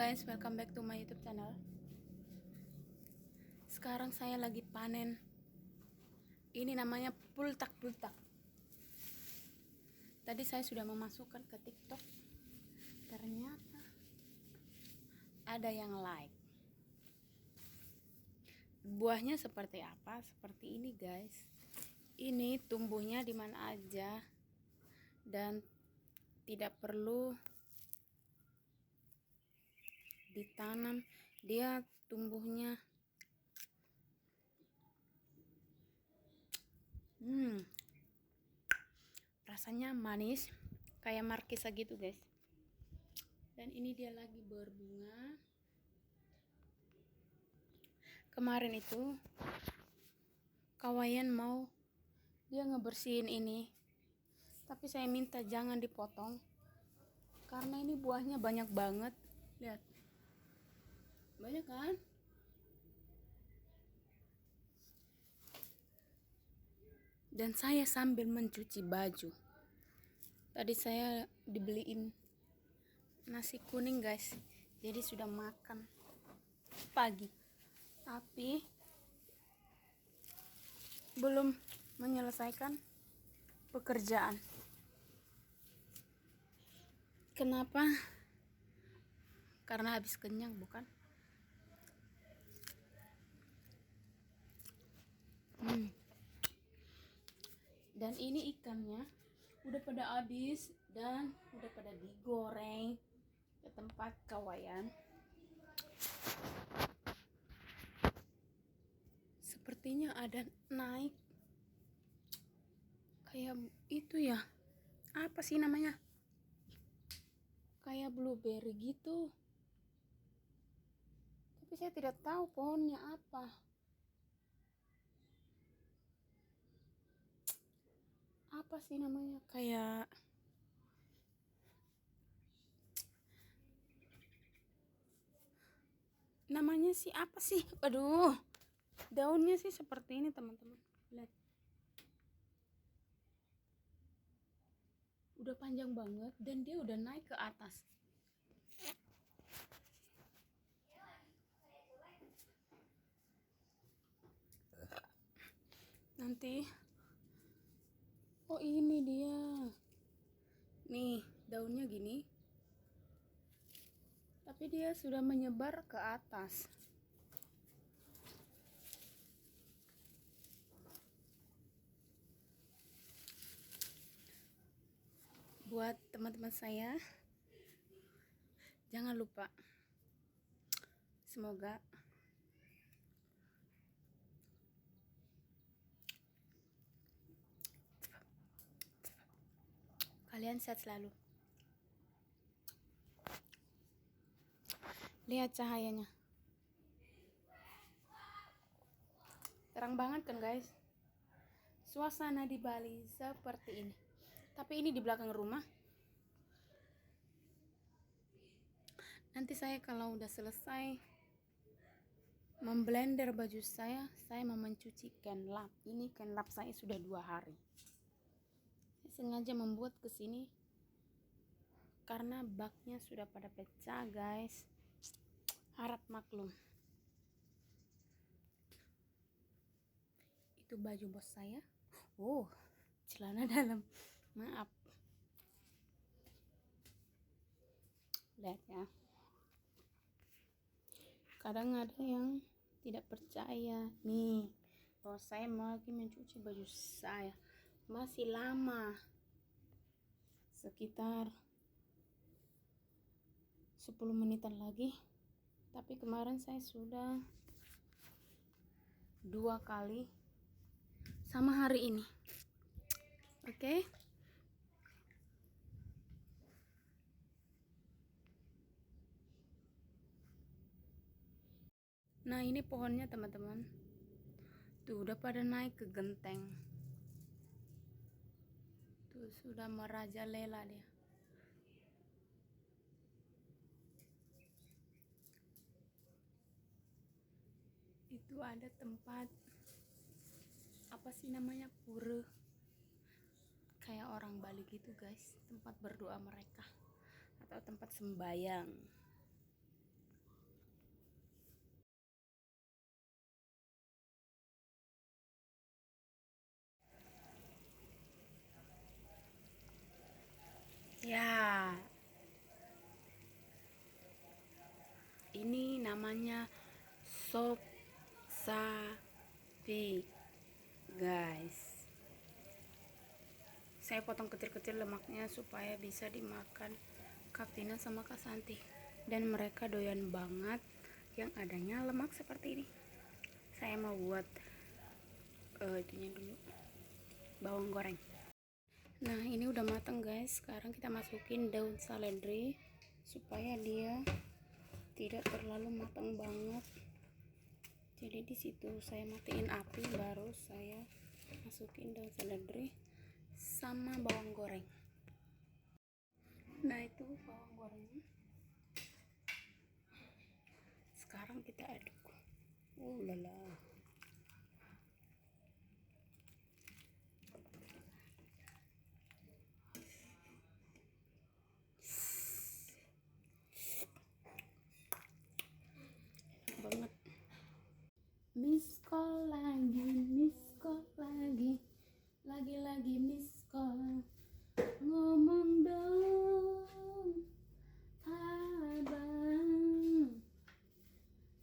guys, welcome back to my YouTube channel. Sekarang saya lagi panen. Ini namanya pultak-pultak. Tadi saya sudah memasukkan ke TikTok. Ternyata ada yang like. Buahnya seperti apa? Seperti ini guys. Ini tumbuhnya di mana aja dan tidak perlu ditanam, dia tumbuhnya rasanya manis kayak markisa gitu guys. Dan ini dia lagi berbunga. Kemarin itu kawayan mau dia ngebersihin ini, tapi saya minta jangan dipotong karena ini buahnya banyak banget. Lihat, banyak kan? Dan saya sambil mencuci baju. Tadi saya dibeliin nasi kuning guys, jadi sudah makan pagi, tapi belum menyelesaikan pekerjaan. Kenapa? Karena habis kenyang, bukan? Dan ini ikannya udah pada habis dan udah pada digoreng ke tempat kawayan. Sepertinya ada naik kayak itu ya, apa sih namanya, kayak blueberry gitu, tapi saya tidak tahu pohonnya apa sih namanya, kayak namanya sih apa sih, aduh, daunnya sih seperti ini teman-teman, lihat, udah panjang banget dan dia udah naik ke atas. Nanti oh ini dia nih, daunnya gini tapi dia sudah menyebar ke atas. Buat teman-teman saya, jangan lupa, semoga kalian sehat selalu. Lihat cahayanya, terang banget kan guys. Suasana di Bali seperti ini, tapi ini di belakang rumah. Nanti saya kalau udah selesai memblender baju saya mau mencuci kain lap. Ini kain lap saya sudah 2 hari. Saya sengaja membuat kesini karena baknya sudah pada pecah guys. Harap maklum. Itu baju bos saya. Oh, celana dalam. Maaf. Lihat ya. Kadang ada yang tidak percaya nih bahwa saya mau lagi mencuci baju saya. Masih lama. Sekitar 10 menitan lagi. Tapi kemarin saya sudah 2 kali sama hari ini. Oke. Nah, ini pohonnya teman-teman. Tuh udah pada naik ke genteng. Tuh sudah merajalela dia. Itu ada tempat apa sih namanya, pura, kayak orang Bali gitu guys, tempat berdoa mereka atau tempat sembayang. namanya sop sapi, guys. Saya potong kecil-kecil lemaknya supaya bisa dimakan Kak Tina sama Kak Santi, dan mereka doyan banget yang adanya lemak seperti ini. Saya mau buat itunya dulu, bawang goreng. Nah, ini udah matang, guys. Sekarang kita masukin daun seledri supaya dia tidak terlalu matang banget. Jadi di situ saya matiin api, baru saya masukin daun seledri sama bawang goreng. Nah, itu bawang gorengnya. Sekarang kita aduk. Lala. Banget. Miss call lagi, lagi miss call. Ngomong dong, abang.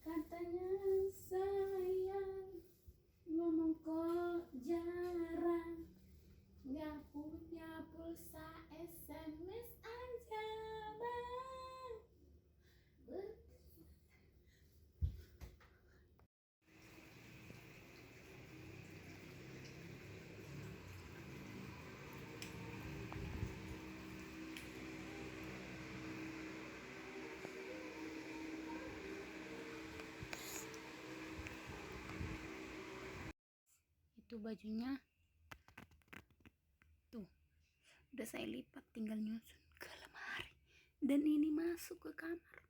Katanya sayang, ngomong kok jarang. Gak punya pulsa SMS aja, bang. Itu bajunya tuh udah saya lipat, tinggal nyusun ke lemari, dan ini masuk ke kamar.